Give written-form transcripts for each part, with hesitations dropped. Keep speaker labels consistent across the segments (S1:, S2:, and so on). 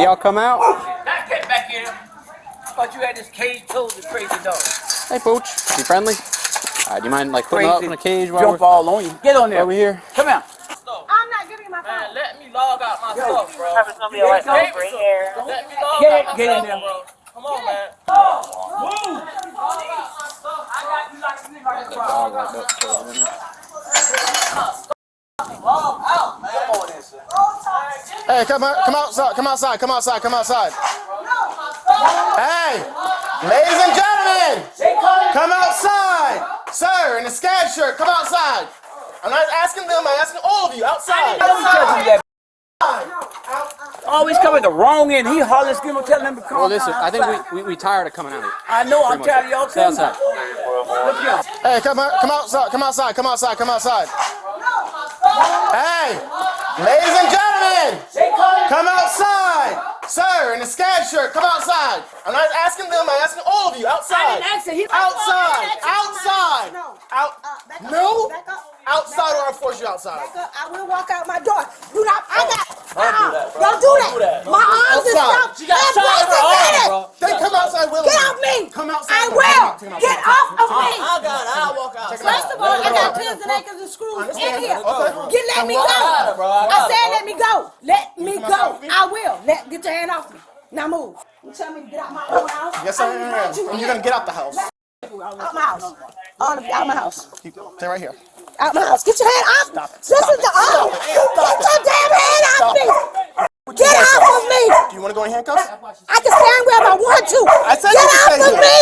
S1: y'all come out?
S2: Now get back here. I thought you had this cage closed, the crazy dog.
S1: Hey, Pooch. Be friendly. Do you mind like putting up in a cage while
S2: jump all on you? Get on there.
S1: Over here.
S2: Come here.
S3: I'm not giving you my phone.
S2: Man, let me log out my stuff, bro.
S3: It's gonna be a white phone right here.
S2: Let me log out my
S3: Get in
S2: stuff,
S3: there.
S2: bro. Come on, man. Move. I got you like a nigga like that.
S4: Hey, come outside. Hey, ladies and gentlemen, come outside. Sir, in the scab shirt, come outside. I'm not asking them, I'm asking all of you outside.
S2: Always coming the wrong end. He hollers, give him, telling him to come.
S1: Well, listen, I think we tired of coming out.
S2: I know, I'm tired of y'all coming.
S1: Stay outside.
S4: Hey, come outside. Hey, ladies and gentlemen, come outside. Sir, in the scab shirt, come outside. I'm not asking them, I'm asking all of you outside. Outside. No? Outside or I'll force you outside.
S3: I will walk out my door. Do not. Don't do that. My arms is up.
S2: She got shot in her arm, bro.
S4: Then come outside, Willie.
S3: Get off me.
S4: Come outside.
S3: I will. Get off of me.
S2: I'll walk out.
S3: First of all, I got pins and anchors and screws in here. Let me go.
S2: I
S3: said let me go. Let me go. I will. Get your hand off me. Now move. You tell me to get out my own house?
S4: Yes, I am. And you're going to get out the house.
S3: Out my house. All of you out my house.
S4: Stay right here.
S3: Out my house. Get your hand off. This is the Get your damn hand off me. Get off of me.
S4: Do you want to go in handcuffs?
S3: I can stand wherever I want to.
S4: I said
S3: Get
S4: you
S3: off
S4: stay
S3: of me.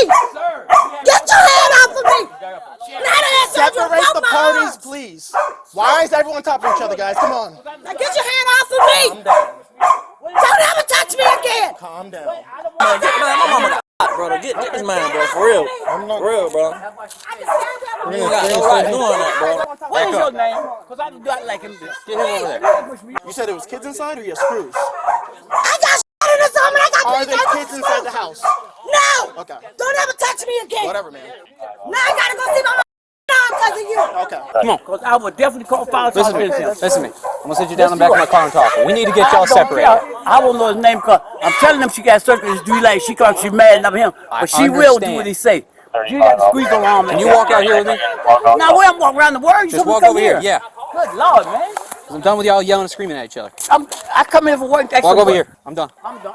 S3: Get your hand off of me.
S4: Separate the parties, please. Why is everyone on top of each other, guys? Come on.
S3: Now get your hand off of me. Don't ever touch me again.
S4: Calm down.
S2: Man, my mama got bro. Get this man, bro. For real. For real, bro. You got no right doing that, bro. What is your name? Because I do not like him. Get him over there.
S4: You said it was kids inside or you have screws?
S3: I got shot in the stomach. I got
S4: Are there kids inside the house?
S3: No.
S4: Okay.
S3: Don't ever touch me again.
S4: Whatever, man.
S3: Now I gotta go see my mom because of you.
S4: Okay.
S1: Come on.
S2: Because I would definitely call fire.
S1: Listen to me. I'm going to sit you down in the back of my car and talk. We need to get y'all separated.
S2: I won't know his name because I'm telling him she got surgery. Like she cause she mad at him, but she will do what he say. You got to squeeze her arm.
S1: Can you walk out here with me?
S2: Now where I'm walking around the world.
S1: Just walk over here. Yeah.
S2: Good Lord, man.
S1: I'm done with y'all yelling and screaming at each other.
S2: I come in for work.
S1: Walk over here. I'm done.
S2: I'm done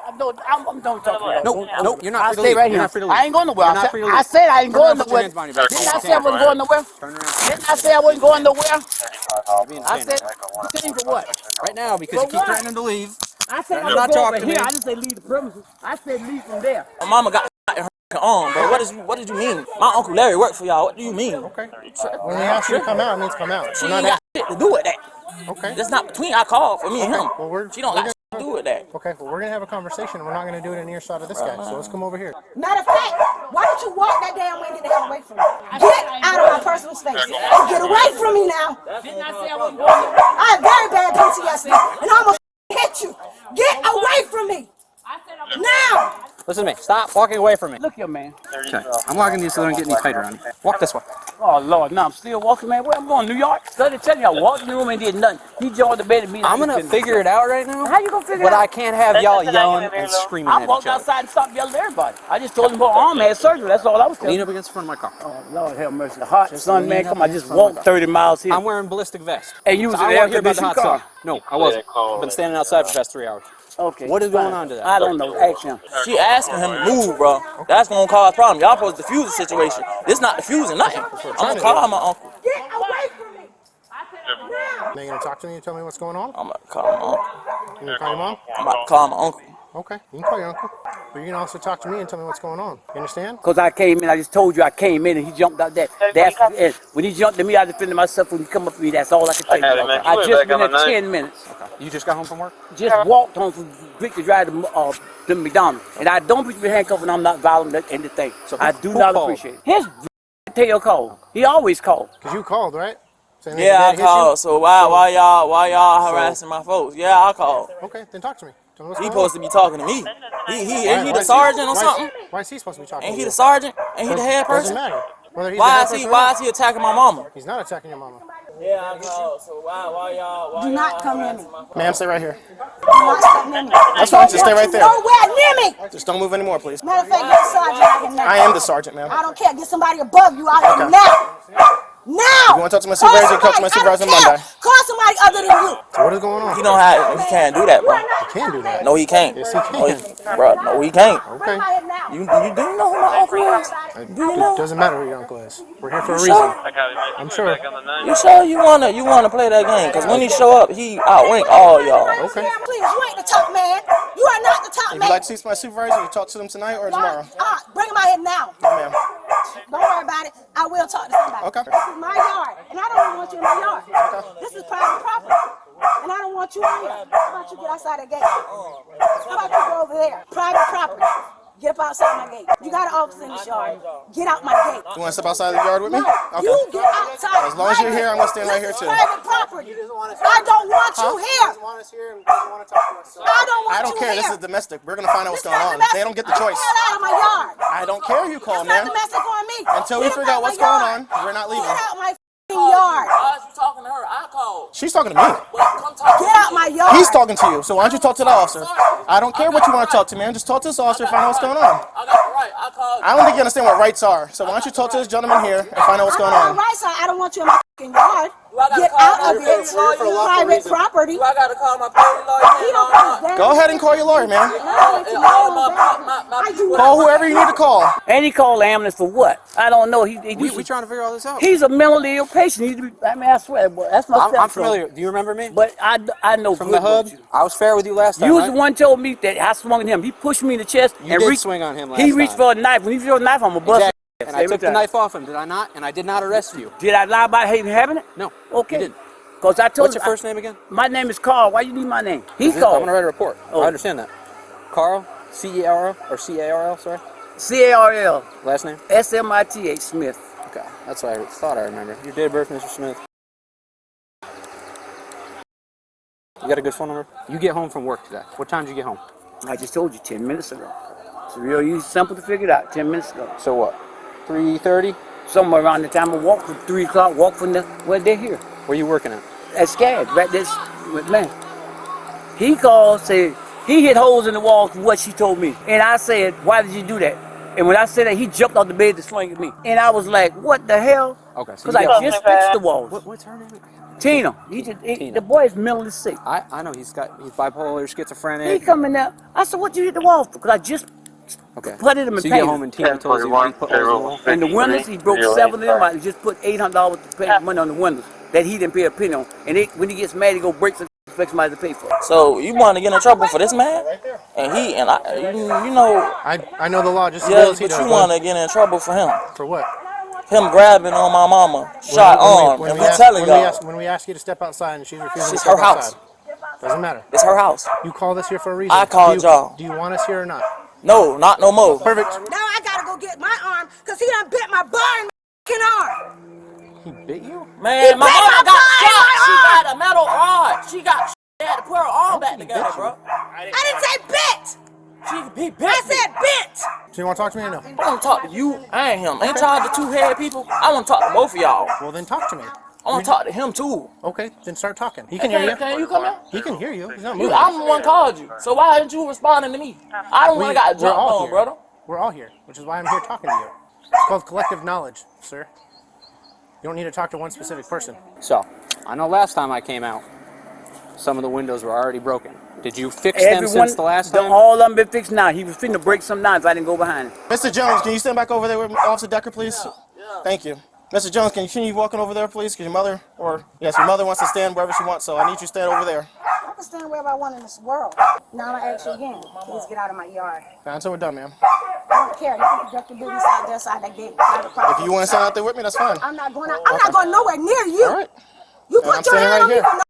S2: talking.
S1: Nope, you're not free to
S2: stay
S1: leave.
S2: right
S1: You're
S2: here.
S1: not free to leave.
S2: I ain't going nowhere.
S1: You're not free to leave.
S2: I said I ain't going
S1: Put your
S2: nowhere.
S1: hands behind your back.
S2: Didn't I say I wasn't going nowhere?
S1: Turn around.
S2: Didn't I say I wasn't going nowhere?
S1: You're being
S2: I
S1: insane
S2: said,
S1: right
S2: you saying for what?
S1: Right now, because you keep threatening to leave.
S2: I said
S1: You're not talking to me.
S2: I didn't say leave the premises. I said leave from there.
S5: My mama got shot in her arm, bro. What did you mean? My Uncle Larry worked for y'all. What do you mean?
S4: Okay. When we ask you to come out, it means come out.
S5: She ain't got shit to do with that.
S4: Okay.
S5: That's not between our call for me and him.
S4: Well,
S5: She don't got shit to do with that.
S4: Okay, well, we're going to have a conversation, and we're not going to do it in earshot of this guy. So let's come over here.
S3: Matter of fact, why don't you walk that damn way and get the hell away from me? Get out of my personal space. Get away from me now.
S2: Didn't I say I wasn't going nowhere?
S3: I have very bad PTSD and I almost hit you. Get away from me. Now.
S1: Listen to me. Stop walking away from me.
S2: Look here, man.
S1: Okay. I'm locking these so they don't get any tighter on you. Walk this way.
S2: Oh, Lord, now I'm still walking, man. Where I'm going, New York? So they tell you I walked in the room and did nothing. He joined the bed and me.
S1: I'm going to figure it out right now.
S2: How you going to figure it
S1: But
S2: out?
S1: I can't have y'all yelling and screaming at
S2: I
S1: each
S2: walked
S1: other.
S2: outside and stopped yelling at everybody. I just told him her arm had surgery. That's all I was telling
S1: Lean
S2: him.
S1: up against the front of my car.
S2: Oh, Lord have mercy. The hot sun,
S1: lean
S2: man.
S1: up
S2: Come on, I
S1: against
S2: just
S1: the front of my
S2: walked
S1: car.
S2: 30 miles here.
S1: I'm wearing ballistic vest.
S2: And you was
S1: So
S2: in
S1: I
S2: the
S1: won't hear about the
S2: air-conditioned
S1: hot sun.
S2: car.
S1: No, I wasn't. I've been standing outside for the past 3 hours.
S2: Okay.
S1: What is going on to that?
S2: I don't know. Ask him.
S5: She asking him to move, bro. That's gonna cause problems. Y'all supposed to defuse the situation. This not defusing nothing. I'm gonna call my uncle.
S3: Get away from me. Now.
S4: Now you going to talk to me and tell me what's going on?
S5: I'm gonna call my uncle.
S4: You going to call your mom?
S5: I'm about to call my uncle.
S4: Okay, you can call your uncle. But you can also talk to me and tell me what's going on. You understand?
S2: Because I came in, I just told you I came in and he jumped out there. That's it. When he jumped at me, I defended myself. When he come up to me, that's all I can tell you. I just been there 10 minutes.
S1: You just got home from work?
S2: Just walked home from Victor Drive to McDonald's. And I don't put me handcuffed and I'm not violent in the thing. So I do not appreciate it. His tail called. He always called.
S4: Because you called, right? Saying
S5: Yeah, I
S4: that his dad hit
S5: called. So why y'all harassing my folks? Yeah, I called.
S4: you? Okay, then talk to me. Tell me what's
S5: He
S4: going on.
S5: supposed to be talking to me. Ain't he the
S4: Why is
S5: sergeant or
S4: why is-
S5: something?
S4: Why is he supposed to be talking
S5: Ain't
S4: to
S5: he
S4: you?
S5: the sergeant? Ain't he the head
S4: Doesn't
S5: person?
S4: matter. Whether he's
S5: Why
S4: the head
S5: is
S4: person or
S5: why
S4: not.
S5: is he attacking my mama?
S4: He's not attacking your mama.
S2: Yeah, I called. So why y'all?
S3: Do not come near me.
S4: Ma'am, stay right here.
S3: Do not step near me.
S4: That's fine. Just stay right there.
S3: Nowhere near me.
S4: Just don't move anymore, please.
S3: Matter of fact, get a sergeant out here now.
S4: I am the sergeant, ma'am.
S3: I don't care. Get somebody above you out here
S4: Okay.
S3: now. Now.
S4: You want to talk to my supervisor? Talk to my supervisor Monday.
S3: Call somebody other than you.
S4: So what is going on?
S5: He don't have. He can't do that, bro.
S4: He can do that.
S5: No, he can't.
S4: Yes, he can.
S5: Bro, no, he can't.
S4: Okay.
S5: You do know who my uncle is? Do you know?
S4: It doesn't matter who your uncle is. We're here for a reason. I'm sure.
S5: You sure you wanna play that game? Cause when he show up, he outrank all y'all.
S4: Okay.
S3: Please, you ain't the top man. You are not the top
S4: Would
S3: man.
S4: you like to see my supervisor? You talk to them tonight or tomorrow?
S3: Bring him out here now.
S4: Ma'am.
S3: Don't worry about it. I will talk to somebody.
S4: Okay.
S3: This is my yard, and I don't even want you in my yard.
S4: Okay.
S3: This is private property, and I don't want you in here. How about you get outside the gate? How about you go over there? Private property. Get up outside my gate. You got an officer in this yard. Get out my gate.
S4: You want to step outside the yard with me?
S3: No,
S4: Okay.
S3: you get outside.
S4: As long as you're here, I'm going to stand right here, too.
S3: Private property. I don't want you here. I don't want
S4: I don't
S3: you
S4: care.
S3: here.
S4: This is domestic. We're going to find out what's
S3: This
S4: going
S3: is
S4: on.
S3: domestic.
S4: They don't get the choice.
S3: Get out of my yard.
S4: I don't care who you call,
S3: It's not
S4: man.
S3: domestic on me.
S4: Until we
S3: Get
S4: figure out
S3: my
S4: what's going
S3: yard.
S4: on, we're not leaving.
S3: Get out my yard.
S5: Why is you talking to her? I called.
S4: She's talking to me.
S5: Come talk.
S3: Get out my yard.
S4: He's talking to you. So why don't you talk to the officer? I don't care what you want to talk to, man. Just talk to this officer and find out what's going on.
S5: I got it right. I called.
S4: I don't think you understand what rights are. So why don't you talk to this gentleman here and find out what's going on?
S3: Right side. I don't want you in my yard. Get out of it. Private property.
S5: Do I gotta call my party lawyer?
S4: Go ahead and call your lawyer, man.
S3: I do not.
S4: Call whoever you need to call.
S6: And he called the ambulance for what? I don't know.
S1: We trying to figure all this out.
S6: He's a mentally ill patient. I mean, I swear, boy, that's my
S1: I'm familiar. Do you remember me?
S6: But I know
S1: From
S6: good
S1: the hub?
S6: about you.
S1: I was fair with you last time,
S6: You was
S1: right?
S6: the one told me that I swung at him. He pushed me in the chest
S1: You
S6: and
S1: did
S6: reached.
S1: swing on him last
S6: He reached
S1: time.
S6: for a knife. When he reached for a knife, I'm a bust.
S1: Exactly. And I took the knife off him, did I not? And I did not arrest you.
S6: Did I lie about having it?
S1: No.
S6: Okay.
S1: You didn't.
S6: Because I told
S1: What's your first name again?
S6: My name is Carl. Why you need my name? He
S1: I'm
S6: called.
S1: going to write a report.
S6: Oh.
S1: I understand that. Carl, C-E-R-L, or C-A-R-L, sorry?
S6: C-A-R-L.
S1: Last name?
S6: S-M-I-T-H Smith.
S1: Okay, that's what I thought I remember. Your date of birth, Mr. Smith. You got a good phone number? You get home from work today. What time did you get home?
S6: I just told you 10 minutes ago. It's real easy, simple to figure it out. 10 minutes ago.
S1: So what? 3:30?
S6: Somewhere around the time I walk from 3 o'clock, walk from the where they're here.
S1: Where you working at?
S6: At SCAD, right this with man. He called, said he hit holes in the wall from what she told me. And I said, why did you do that? And when I said that, he jumped off the bed to swing at me. And I was like, what the hell?
S1: Okay, so
S6: Because I just fixed the walls.
S1: What's her name?
S6: Tina.
S1: Tina.
S6: The boy is mentally sick.
S1: I know he's bipolar,
S6: He
S1: schizophrenic.
S6: coming out. I said, what you hit the wall for? Because I just
S1: Okay.
S6: putted him in
S1: So you
S6: pain.
S1: get home and Tina tells you he put holes in the wall?
S6: And the windows, he broke 7 of them. I just put $800 to pay money on the windows that he didn't pay a penny on. And when he gets mad, he go break some, expect somebody to pay for it.
S5: So you want to get in trouble for this man? And you know,
S4: I know the law just as well
S5: yeah,
S4: as he
S5: but
S4: does.
S5: you want to get in trouble for him.
S4: For what?
S5: Him grabbing on my mama, shot arm, and we telling y'all.
S4: When we ask you to step outside and she's refusing to
S5: It's
S4: step
S5: her house.
S4: outside. Doesn't matter.
S5: It's her house.
S4: You called us here for a reason.
S5: I called y'all.
S4: Do you want us here or not?
S5: No, not no more.
S4: Perfect.
S3: Now I gotta go get my arm because he done bit my bar and my arm.
S4: He bit you?
S5: Man, my
S3: bit
S5: mama
S3: my
S5: got
S3: body,
S5: shot.
S3: my
S5: She
S3: arm.
S5: got a metal rod. She got. They had to put her arm back together, bro.
S3: I didn't say bit.
S5: He bit
S3: I
S5: me.
S3: said bit.
S4: So you want to talk to me or no?
S5: I want to talk to you and him. Ain't y'all the two head people? I want to talk to both of y'all.
S4: Well, then talk to me.
S5: I want to talk to him too.
S4: Okay, then start talking. He can hear you.
S5: Can you come here?
S4: He can hear you. He's not moving.
S5: I'm the one called you. So why aren't you responding to me? I don't want to got
S4: We're
S5: jump
S4: all
S5: on,
S4: here.
S5: brother.
S4: We're all here, which is why I'm here talking to you. It's called collective knowledge, sir. You don't need to talk to one specific person.
S1: So, I know last time I came out, some of the windows were already broken. Did you fix them since the last time?
S6: All of them been fixed now. He was finna break some knives. I didn't go behind him.
S4: Mr. Jones, can you stand back over there with Officer Decker, please? Yeah. Thank you. Mr. Jones, can you continue walking over there, please? Because your mother wants to stand wherever she wants, so I need you to stand over there.
S3: I can stand wherever I want in this world. Now I'm gonna ask you again. Please get out of my yard.
S4: Until we're done, ma'am.
S3: I don't care. You can conduct your business out there side that gate.
S4: If you want to stand out there with me, that's fine.
S3: I'm not going out. I'm not going nowhere near you.
S4: All right.
S3: You
S4: And I'm
S3: put your
S4: standing
S3: hand
S4: right
S3: on me
S4: here.
S3: for no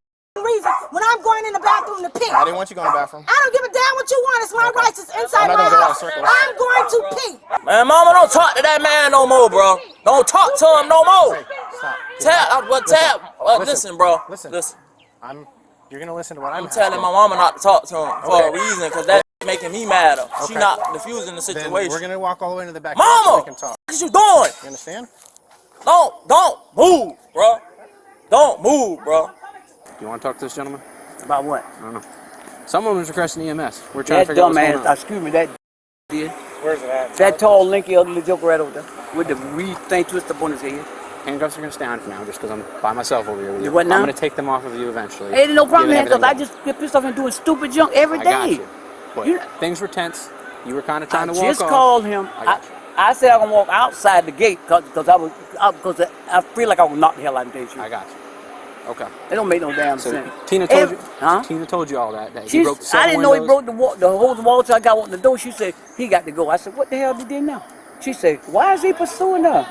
S3: reason when I'm going in the bathroom to pee.
S4: I didn't want you going to the bathroom.
S3: I don't give a damn what you want. It's my rights. It's inside
S4: I'm not
S3: my
S4: gonna go around
S3: house.
S4: circles.
S3: I'm going to pee.
S5: Man, mama, don't talk to that man no more, bro. Don't talk to him no more.
S4: Stop.
S5: Listen, bro.
S4: Listen. You're gonna listen to what I'm
S5: telling my mama not to talk to him for a reason, because that's making me madder. She not diffusing the
S4: Then
S5: situation.
S4: we're gonna walk all the way to the back.
S5: Mama,
S4: So we can talk.
S5: what you doing?
S4: You understand?
S5: Don't move, bro. Don't move, bro.
S1: Do you want to talk to this gentleman?
S6: About what?
S1: I don't know. Someone was requesting EMS. We're trying to
S6: That
S1: figure out what's going
S6: dumbass,
S1: on.
S6: excuse me, that did.
S2: Where's it at?
S6: That tall, linky, ugly joker right over there with the weed thing twisted up on his head.
S1: Handcuffs are going to stay on for now just because I'm by myself over here with you.
S6: What now?
S1: I'm going to take them off of you eventually.
S6: Ain't no problem,
S1: Give
S6: man, because I
S1: everything
S6: just get pissed off and doing stupid junk every day.
S1: I got you. But
S6: You-
S1: things were tense. You were kind of trying to walk
S6: just
S1: off.
S6: called him. I said I'm gonna walk outside the gate because I feel like I would knock the hell out of him.
S1: I got you. Okay.
S6: It don't make no damn
S1: So
S6: sense.
S1: Tina told you.
S6: Huh?
S1: Tina told you all that. He broke the
S6: I
S1: seven
S6: didn't know he
S1: windows.
S6: broke the whole wall till I got on the door. She said he got to go. I said, what the hell did he do now? She said, why is he pursuing her?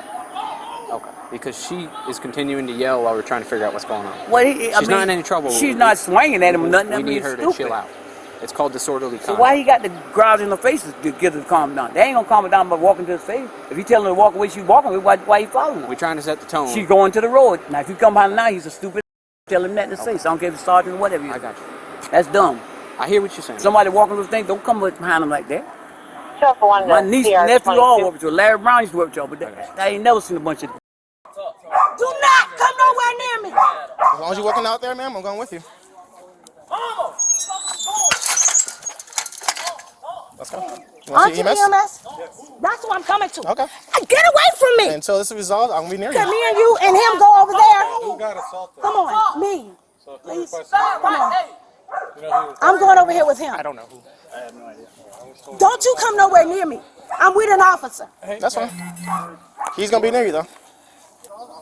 S1: Okay. Because she is continuing to yell while we're trying to figure out what's going on.
S6: Well,
S1: She's not in any trouble.
S6: She's not swinging at him or nothing.
S1: We
S6: I mean,
S1: need her to
S6: stupid.
S1: chill out. It's called disorderly
S6: So
S1: conduct.
S6: why he got the growls in the faces to get her to calm down? They ain't gonna calm her down by walking to his face. If you tell her to walk away, she's walking away. Why you following her?
S1: We're trying to set the tone.
S6: She's going to the road. Now, if you come behind now, he's a stupid. Tell him that to say. So I don't care if it's sergeant or whatever.
S1: I got you.
S6: That's dumb.
S1: I hear what you're saying.
S6: Somebody walking with things, don't come behind him like that.
S7: Sure, for one
S6: My niece and nephew all work with you. Larry Brown used to work with y'all, but I ain't never seen a bunch of.
S3: Do not come nowhere near me.
S4: As long as you're walking out there, ma'am, I'm going with you. Let's go. You want
S3: Aren't
S4: to
S3: you
S4: see EMS?
S3: EMS? That's what I'm coming to.
S4: Okay.
S3: Get away from me.
S4: Until this is resolved, I'm going to be near
S3: Can
S4: you.
S3: me and you and him go over there?
S2: Who got assaulted?
S3: Come on, me.
S2: So
S3: Please.
S2: who
S3: Come on.
S2: You know who was
S3: I'm going over here with him.
S1: I don't know who.
S3: Don't you come nowhere near me. I'm with an officer.
S4: That's fine. He's going to be near you, though.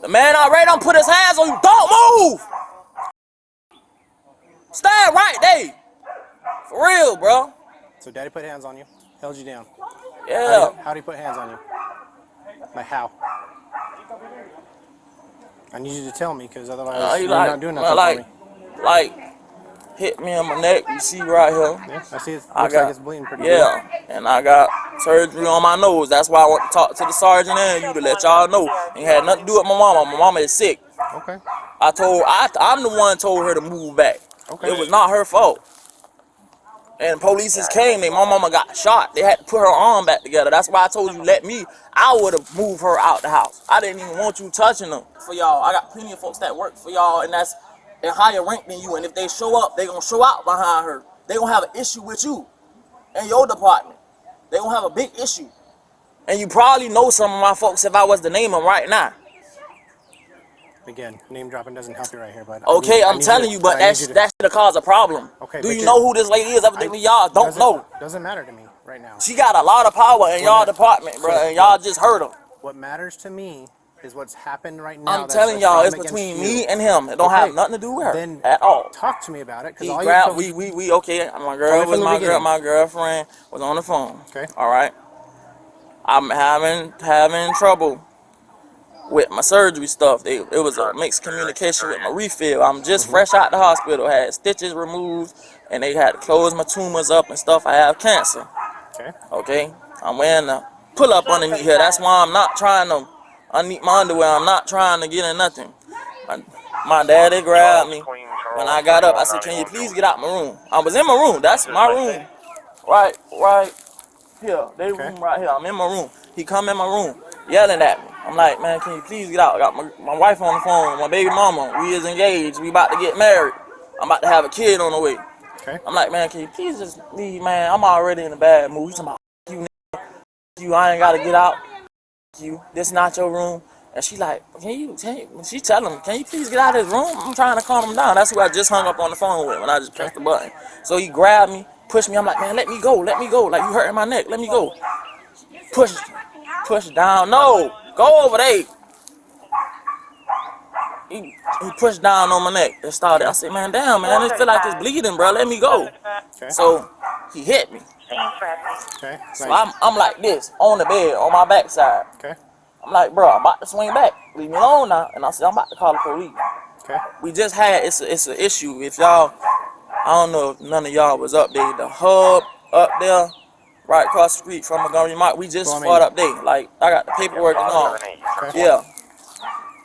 S5: The man already done put his hands on you. Don't move. Stand right there. For real, bro.
S4: So daddy put hands on you, held you down.
S5: Yeah.
S4: How do you put hands on you? Like how? I need you to tell me, because otherwise
S5: He
S4: you're not doing nothing for me.
S5: like hit me on my neck. You see right here.
S4: Yeah, I see it.
S5: I
S4: Looks
S5: got,
S4: like it's bleeding pretty good.
S5: yeah, and I got surgery on my nose. That's why I want to talk to the sergeant and you to let y'all know. It had nothing to do with my mama. My mama is sick.
S4: Okay.
S5: I'm the one told her to move back.
S4: Okay.
S5: It was not her fault. And police came, my mama got shot. They had to put her arm back together. That's why I told you let me. I would have moved her out the house. I didn't even want you touching them. For y'all, I got plenty of folks that work for y'all, and that's in higher rank than you. And if they show up, they gonna show out behind her. They gonna have an issue with you and your department. They gonna have a big issue. And you probably know some of my folks if I was to name them right now.
S4: Again, name dropping doesn't help you right here, but
S5: Okay, I'm telling you, but that should cause a problem.
S4: Okay,
S5: do
S4: but
S5: you know who this lady is? Evidently, y'all don't know.
S4: Doesn't matter to me right now.
S5: She got a lot of power in y'all department, bro, and y'all just hurt her.
S4: What matters to me is what's happened right now.
S5: I'm telling y'all, it's between me and him. It don't have nothing to do with her
S4: then
S5: at all.
S4: Talk to me about it, because all
S5: Grabbed,
S4: you
S5: we okay. My girl was my girlfriend was on the phone.
S4: Okay.
S5: All right. I'm having trouble with my surgery stuff. It was a mixed communication with my refill. I'm just fresh out the hospital. Had stitches removed, and they had to close my tumors up and stuff. I have cancer.
S4: Okay.
S5: Okay. I'm wearing a pull up underneath here. That's why I'm not trying to underneath my underwear. I'm not trying to get in nothing. My daddy grabbed me when I got up. I said, "Can you please get out my room?" I was in my room. That's my room. Right here. They room right here. I'm in my room. He come in my room yelling at me. I'm like, "Man, can you please get out?" I got my wife on the phone, my baby mama. We is engaged. We about to get married. I'm about to have a kid on the way.
S4: Okay.
S5: I'm like, "Man, can you please just leave, man? I'm already in a bad mood." He's talking about, "You, you, I ain't gotta get out. You, this not your room." And she like, can you, she tell him, "Can you please get out of his room?" I'm trying to calm him down. That's who I just hung up on the phone with when I just pressed the button. So he grabbed me, pushed me. I'm like, "Man, let me go. Like, you hurting my neck. Let me go." Push down. No, go over there. He pushed down on my neck and started. I said, "Man, damn, man, it feel like it's bleeding, bro. Let me go."
S4: Okay.
S5: So he hit me.
S4: Okay.
S5: So I'm like this, on the bed, on my backside.
S4: Okay.
S5: I'm like, "Bro, I'm about to swing back. Leave me alone now." And I said, "I'm about to call the police."
S4: Okay.
S5: We just had, it's an issue. If y'all, I don't know if none of y'all was up there. The hub up there, right across the street from Montgomery Mart, we just fought up there. Like, I got the paperwork and all.
S4: Okay.
S5: Yeah.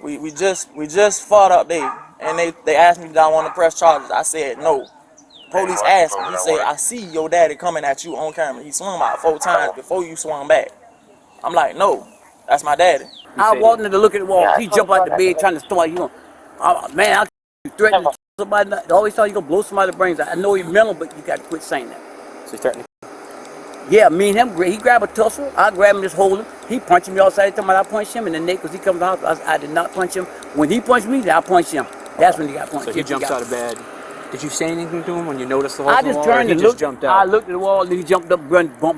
S5: We just fought up there. And they asked me, did I want to press charges? I said no. Police asked me, he said, "I see your daddy coming at you on camera. He swung about 4 times before you swung back." I'm like, "No, that's my daddy."
S6: I walked in to look at the wall. He jumped out the bed trying to start you. Man, you threaten to somebody. They always tell you gonna blow somebody's brains out. I know you're mental, but you got to quit saying that.
S1: So you threatened.
S6: Yeah, me and him, he grabbed a tussle. I grabbed him, just hold him. He punched me outside. Talking about I punched him in the neck because he comes to the hospital. I did not punch him. When he punched me, then I punched him. That's when he got punched.
S1: So he jumps out of bed. Did you say anything to him when you noticed the holes
S6: I
S1: in the
S6: just
S1: wall?
S6: turned and
S1: just
S6: looked.
S1: jumped out?
S6: I looked at the wall, and he jumped up,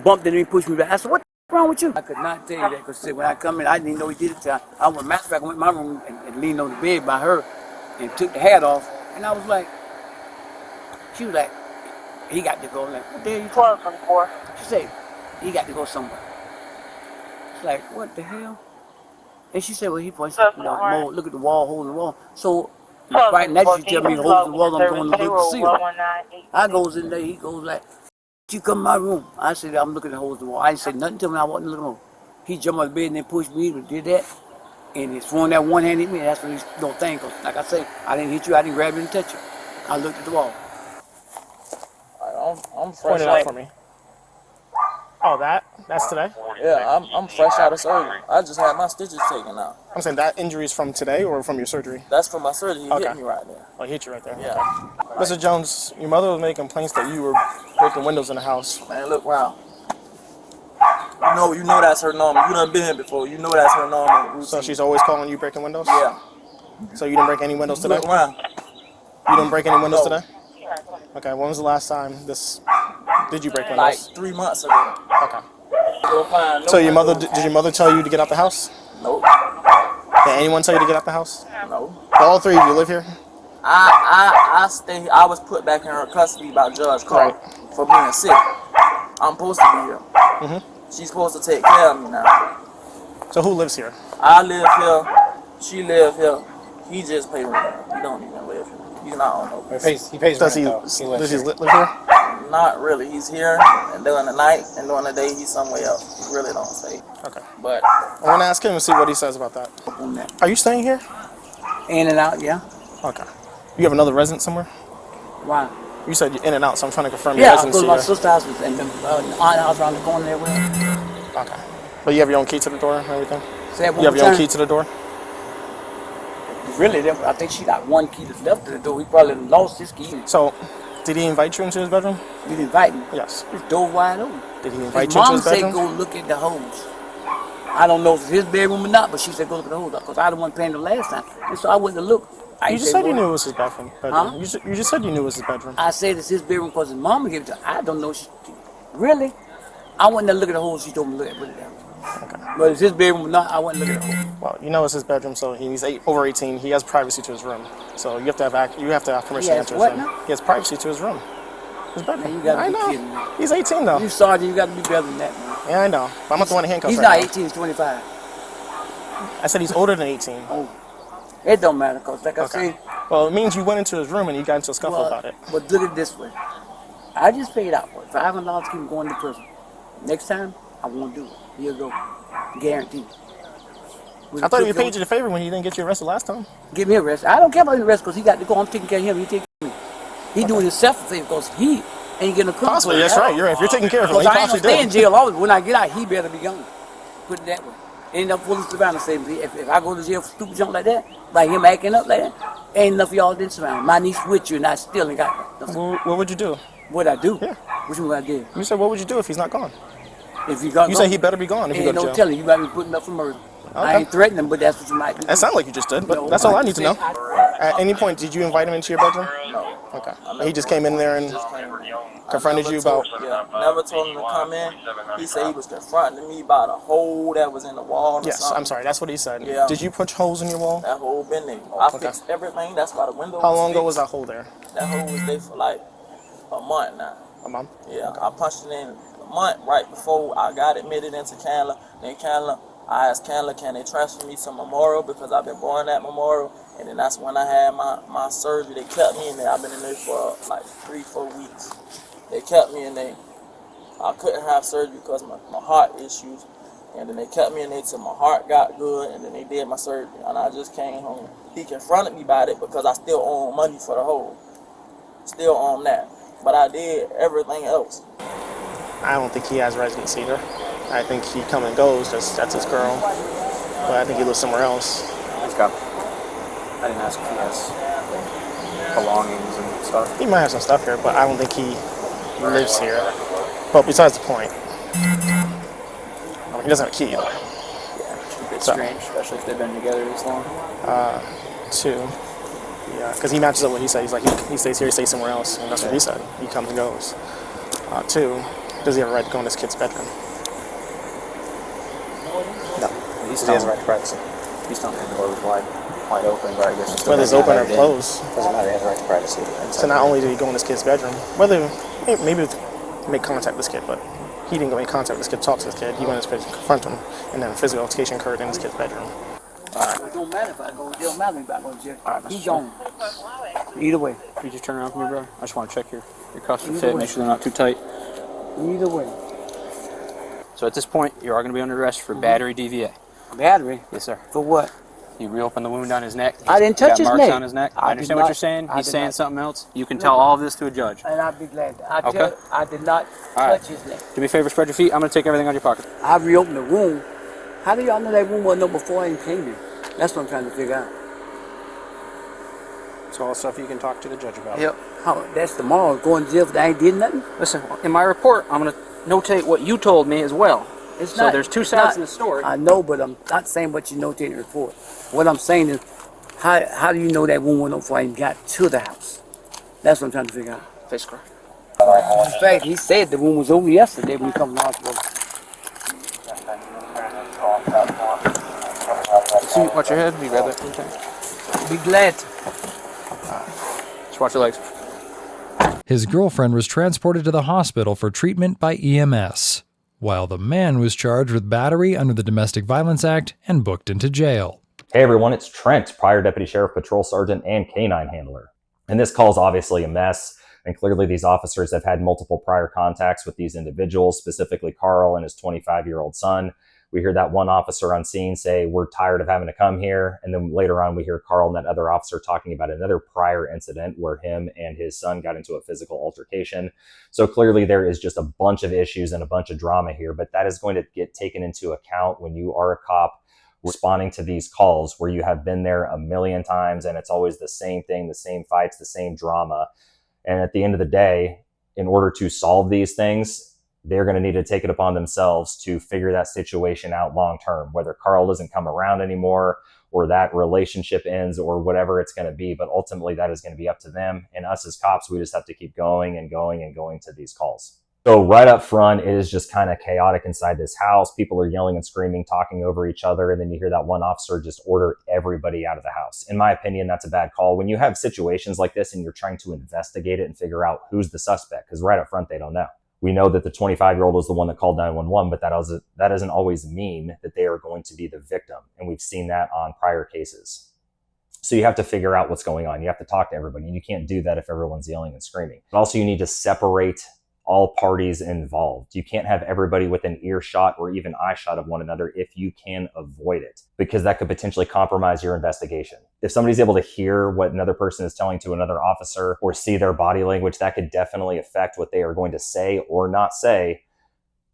S6: bumped, and he pushed me back. I said, "What's wrong with you?" I could not tell you that because when I come in, I didn't know he did it. I went matter of fact, I went in my room and leaned on the bed by her and took the hat off. And I was like, she was like, he got to go. I'm like, what the hell you talking about? She said, he got to go somewhere. It's like, what the hell? And she said, well, he punched more. Look at the wall, hole in the wall. So right now, she tell me the hole in the wall, I'm going to look to see her. I goes in there, he goes like, you come in my room. I said, I'm looking at the holes in the wall. I didn't say nothing to him, I wasn't looking at him. He jumped on the bed and then pushed me and did that. And he's throwing that one hand at me, and that's when he's no thing. Cause like I say, I didn't hit you, I didn't grab you and touch you. I looked at the wall.
S5: I'm fresh
S4: Point it out for me. Oh, that's today?
S5: Yeah, I'm fresh out of surgery. I just had my stitches taken out.
S4: I'm saying that injury is from today or from your surgery?
S5: That's from my surgery. He
S4: Okay.
S5: hit me right there.
S4: Oh, he hit you right there.
S5: Yeah.
S4: Okay. Mr. Jones, your mother was making complaints that you were breaking windows in the house.
S5: Man, look round. You know that's her normal. You done been here before. You know that's her normal routine.
S4: So she's always calling you breaking windows?
S5: Yeah.
S4: So you didn't break any windows today?
S5: Look round.
S4: You didn't break any windows
S5: No.
S4: today? Okay, when was the last time did you break windows?
S5: Like 3 months ago.
S4: Okay.
S5: You'll find
S4: So your mother, did your mother tell you to get out the house?
S5: Nope.
S4: Did anyone tell you to get out the house?
S5: No.
S4: All three of you live here?
S5: I was put back in her custody by Judge Carr for being sick. I'm supposed to be here.
S4: Mm-hmm.
S5: She's supposed to take care of me now.
S4: So who lives here?
S5: I live here. She live here. He just pay rent. He don't even live here. He's not on no.
S7: He pays
S4: Does he
S7: rent, though.
S4: live here?
S5: Not really. He's here, and during the night, and during the day, he's somewhere else. He really don't stay.
S4: Okay.
S5: But
S4: I want to ask him and see what he says about that.
S6: On that.
S4: Are you staying here?
S6: In and out, yeah.
S4: Okay. You have another residence somewhere?
S6: Why?
S4: You said you're in and out, so I'm trying to confirm your
S6: Yeah,
S4: residency
S6: because my
S4: here.
S6: sister's house was in the aunt house around the corner there with her.
S4: Okay. But you have your own key to the door and everything?
S6: Say that one
S4: You have
S6: more
S4: your own
S6: time.
S4: key to the door?
S6: Really, I think she got one key that's left to the door. He probably lost his key.
S4: So, did he invite you into his bedroom?
S6: He didn't invite me.
S4: Yes.
S6: His door wide open.
S4: Did he
S6: His
S4: invite you into
S6: mom
S4: his
S6: said
S4: bedroom?
S6: go look at the holes. I don't know if it's his bedroom or not, but she said go look at the holes because I didn't want to pay him the last time. And so I went to look.
S4: You just said you knew it was his bedroom.
S6: Huh?
S4: You just said you knew it was his bedroom.
S6: I said it's his bedroom because his mama gave it to him. I don't know. Really? I went to look at the holes she told me to look at. Put it down.
S4: Okay.
S6: But it's his bedroom or not, I went to look at the holes.
S4: Well, you know it's his bedroom, so he's over 18. He has privacy to his room. So you have to have permission to
S6: has
S4: enter
S6: what
S4: his room.
S6: now?
S4: He has privacy to his room. His bedroom.
S6: Man, you gotta
S4: I
S6: be
S4: know.
S6: kidding me.
S4: He's 18 though.
S6: You sergeant, you got to be better than that, man.
S4: Yeah, I know. But I'm not the one in handcuffs
S6: He's
S4: right
S6: not 18, he's 25.
S4: now. I said he's older than 18.
S6: Oh, it don't matter, because like I
S4: Okay.
S6: said,
S4: Well, it means you went into his room and you got into a scuffle about it.
S6: but look at it this way. I just paid out for it. $500 to keep him going to prison. Next time, I won't do it. He'll go. Guaranteed.
S4: I thought he paid you the favor when he didn't get you arrested last time.
S6: Give me a rest. I don't care about the rest because he got to go. I'm taking care of him. He taking care of me. He doing himself a favor because he ain't getting a criminal.
S4: Possibly, that's right. You're right. If you're taking care of him, he
S6: Because I ain't
S4: possibly
S6: gonna stay in
S4: did.
S6: jail always. When I get out, he better be gone. Put it that way. Ain't enough police surrounding save me. If I go to jail for stupid junk like that, like him acting up like that, ain't enough of y'all didn't surround. My niece with you and I still ain't got nothing.
S4: What would you do?
S6: What'd I do?
S4: Yeah.
S6: Which one I did?
S4: You said, what would you do if he's not gone?
S6: If you got
S4: You said he better be gone if you go
S6: ain't
S4: to
S6: no
S4: jail.
S6: telling. You might be putting up for murder. I
S4: Okay.
S6: ain't threatening him, but that's what you might do.
S4: That sounds like you just did, but
S6: No,
S4: that's all I
S6: like
S4: need to
S6: you
S4: know.
S6: said,
S4: At any point, did you invite him into your bedroom?
S5: no.
S4: Okay. He just came in there and confronted you about...
S5: Yeah, never told him to come in. He said he was confronting me about a hole that was in the wall or
S4: Yes,
S5: something.
S4: I'm sorry. That's what he said.
S5: Yeah.
S4: Did you punch holes in your wall?
S5: That hole been there. I
S4: Okay.
S5: fixed everything. That's why the window
S4: How long ago
S5: fixed.
S4: was that hole there?
S5: That hole was there for like a month now.
S4: A month?
S5: Yeah, I punched it in a month right before I got admitted into Candler. Then Candler, I asked Candler, can they transfer me to Memorial because I've been born at Memorial. And then that's when I had my surgery. They kept me in there. I've been in there for like 3-4 weeks. They kept me in there. I couldn't have surgery because of my heart issues. And then they kept me in there till my heart got good. And then they did my surgery. And I just came home. He confronted me about it because I still owe him money for the hole. Still owe him that. But I did everything else.
S4: I don't think he has residency there. I think he come and goes. That's his girl. But I think he lives somewhere else.
S1: Let's go. I didn't ask if he has like, belongings and stuff.
S4: He might have some stuff here, but I don't think he lives here. But besides the point, I mean, he doesn't have a key either.
S1: Yeah, a bit strange, especially if they've been together this long.
S4: 2, yeah, because he matches up what he said. He's like, he stays here, he stays somewhere else, and that's what he said. He comes and goes. 2, does he have a right to go in this kid's bedroom? No.
S1: He
S4: He has a right to privacy.
S1: He's telling me the door was wide open, but I guess it's
S4: Whether it's open or closed.
S1: Doesn't matter, he has a right to privacy.
S4: So not only did he go in this kid's bedroom, whether maybe make contact with this kid, but he didn't go in contact with this kid, talk to this kid. He went in his bedroom, confront him, and then physical altercation occurred in this kid's bedroom.
S6: It don't matter if I go. It don't matter if I go to jail.
S1: Alright,
S6: He's gone. Either way.
S1: Can you just turn around for me, bro? I just want to check your cuffs are fit, make sure they're not too tight.
S6: Either way.
S1: So at this point, you are going to be under arrest for battery DVA.
S6: Battery?
S1: Yes, sir.
S6: For what?
S1: You reopened the wound on his neck.
S6: I didn't touch his
S1: got
S6: neck.
S1: marks on his neck. I understand what you're saying. He's saying
S6: not.
S1: something else. You can tell all of this to a judge.
S6: And I'd be glad.
S1: Okay.
S6: I did not
S1: Alright.
S6: touch his neck.
S1: Do me a favor, spread your feet. I'm going to take everything out of your pocket.
S6: I reopened the wound. How do y'all know that wound wasn't there before I even came here? That's what I'm trying to figure out.
S1: It's all stuff you can talk to the judge about.
S6: Yep. How? That's tomorrow. Going to jail if I ain't did nothing?
S1: Listen, in my report, I'm going to notate what you told me as well.
S6: It's
S1: So
S6: not,
S1: there's two
S6: it's
S1: sides
S6: not-
S1: to the story.
S6: I know, but I'm not saying what you notate in the report. What I'm saying is, how do you know that wound went up before I even got to the house? That's what I'm trying to figure out.
S1: Face crack.
S6: In fact, he said the wound was over yesterday when he come to the hospital.
S1: See, watch your head. You grab that. Okay.
S6: Be glad to.
S1: Just watch your legs.
S7: His girlfriend was transported to the hospital for treatment by EMS, while the man was charged with battery under the Domestic Violence Act and booked into jail.
S8: Hey everyone, it's Trent, prior Deputy Sheriff Patrol Sergeant and Canine Handler. And this call is obviously a mess, and clearly these officers have had multiple prior contacts with these individuals, specifically Carl and his 25-year-old son. We hear that one officer on scene say, "We're tired of having to come here." And then later on, we hear Carl and that other officer talking about another prior incident where him and his son got into a physical altercation. So clearly there is just a bunch of issues and a bunch of drama here, but that is going to get taken into account when you are a cop responding to these calls where you have been there a million times and it's always the same thing, the same fights, the same drama. And at the end of the day, in order to solve these things, they're going to need to take it upon themselves to figure that situation out long term, whether Carl doesn't come around anymore or that relationship ends or whatever it's going to be. But ultimately, that is going to be up to them. And us as cops, we just have to keep going and going and going to these calls. So right up front, it is just kind of chaotic inside this house. People are yelling and screaming, talking over each other. And then you hear that one officer just order everybody out of the house. In my opinion, that's a bad call. When you have situations like this and you're trying to investigate it and figure out who's the suspect, because right up front, they don't know. We know that the 25-year-old was the one that called 911, but that doesn't always mean that they are going to be the victim. And we've seen that on prior cases. So you have to figure out what's going on. You have to talk to everybody. And you can't do that if everyone's yelling and screaming. But also you need to separate all parties involved. You can't have everybody within earshot or even eyeshot of one another if you can avoid it, because that could potentially compromise your investigation. If somebody's able to hear what another person is telling to another officer or see their body language, that could definitely affect what they are going to say or not say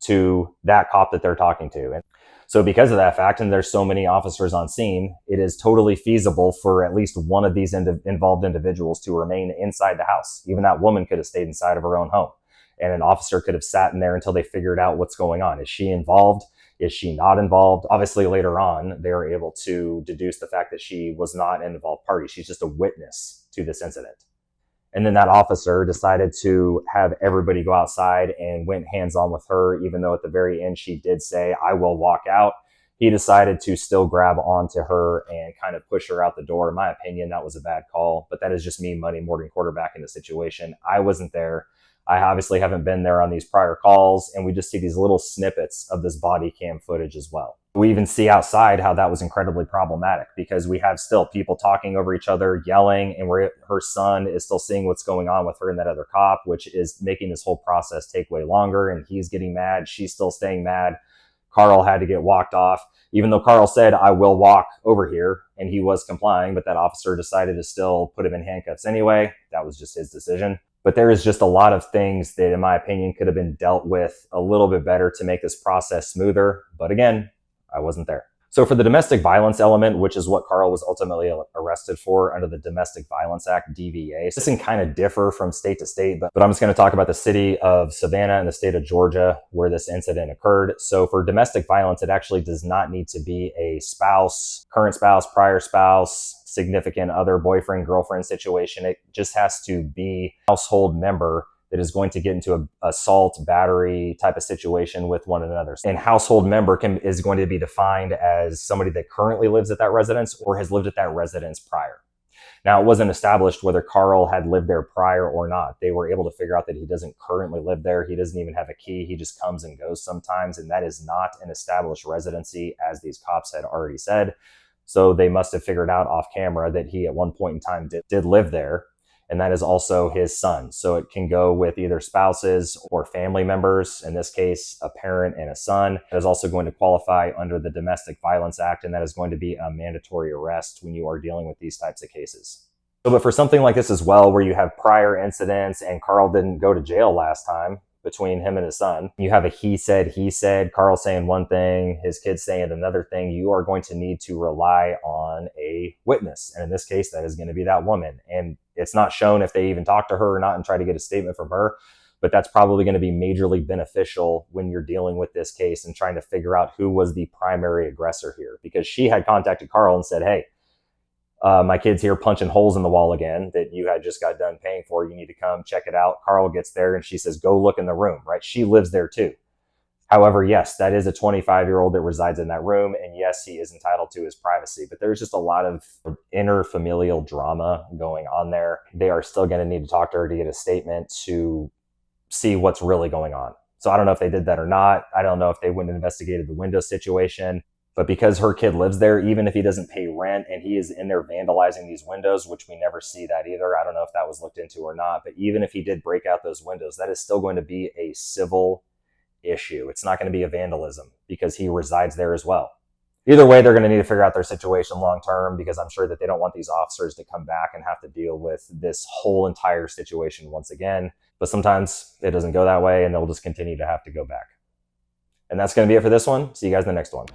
S8: to that cop that they're talking to. And so because of that fact, and there's so many officers on scene, it is totally feasible for at least one of these involved individuals to remain inside the house. Even that woman could have stayed inside of her own home. And an officer could have sat in there until they figured out what's going on. Is she involved? Is she not involved? Obviously, later on, they were able to deduce the fact that she was not an involved party. She's just a witness to this incident. And then that officer decided to have everybody go outside and went hands-on with her, even though at the very end she did say, "I will walk out." He decided to still grab onto her and kind of push her out the door. In my opinion, that was a bad call, but that is just me muddy Morgan quarterbacking the situation. I wasn't there. I obviously haven't been there on these prior calls, and we just see these little snippets of this body cam footage as well. We even see outside how that was incredibly problematic because we have still people talking over each other, yelling, and her son is still seeing what's going on with her and that other cop, which is making this whole process take way longer, and he's getting mad. She's still staying mad. Carl had to get walked off, even though Carl said, "I will walk over here," and he was complying, but that officer decided to still put him in handcuffs anyway. That was just his decision. But there is just a lot of things that, in my opinion, could have been dealt with a little bit better to make this process smoother. But again, I wasn't there. So for the domestic violence element, which is what Carl was ultimately arrested for under the Domestic Violence Act, DVA, this can kind of differ from state to state, but I'm just going to talk about the city of Savannah and the state of Georgia where this incident occurred. So for domestic violence, it actually does not need to be a spouse, current spouse, prior spouse, significant other, boyfriend, girlfriend situation. It just has to be a household member that is going to get into an assault, battery type of situation with one another. And household member is going to be defined as somebody that currently lives at that residence or has lived at that residence prior. Now, it wasn't established whether Carl had lived there prior or not. They were able to figure out that he doesn't currently live there. He doesn't even have a key. He just comes and goes sometimes. And that is not an established residency, as these cops had already said. So they must have figured out off camera that he at one point in time did live there. And that is also his son. So it can go with either spouses or family members. In this case, a parent and a son. That is also going to qualify under the Domestic Violence Act, and that is going to be a mandatory arrest when you are dealing with these types of cases. So, but for something like this as well, where you have prior incidents and Carl didn't go to jail last time, between him and his son, you have a he said, Carl saying one thing, his kid saying another thing, you are going to need to rely on a witness. And in this case, that is going to be that woman. And it's not shown if they even talked to her or not and try to get a statement from her, but that's probably going to be majorly beneficial when you're dealing with this case and trying to figure out who was the primary aggressor here, because she had contacted Carl and said, hey, my kid's here punching holes in the wall again that you had just got done paying for. You need to come check it out. Carl gets there and she says, go look in the room, right? She lives there too. However, yes, that is a 25-year-old that resides in that room. And yes, he is entitled to his privacy, but there's just a lot of interfamilial drama going on there. They are still going to need to talk to her to get a statement to see what's really going on. So I don't know if they did that or not. I don't know if they went and investigated the window situation. But because her kid lives there, even if he doesn't pay rent and he is in there vandalizing these windows, which we never see that either. I don't know if that was looked into or not. But even if he did break out those windows, that is still going to be a civil issue. It's not going to be a vandalism because he resides there as well. Either way, they're going to need to figure out their situation long term, because I'm sure that they don't want these officers to come back and have to deal with this whole entire situation once again. But sometimes it doesn't go that way and they'll just continue to have to go back. And that's going to be it for this one. See you guys in the next one.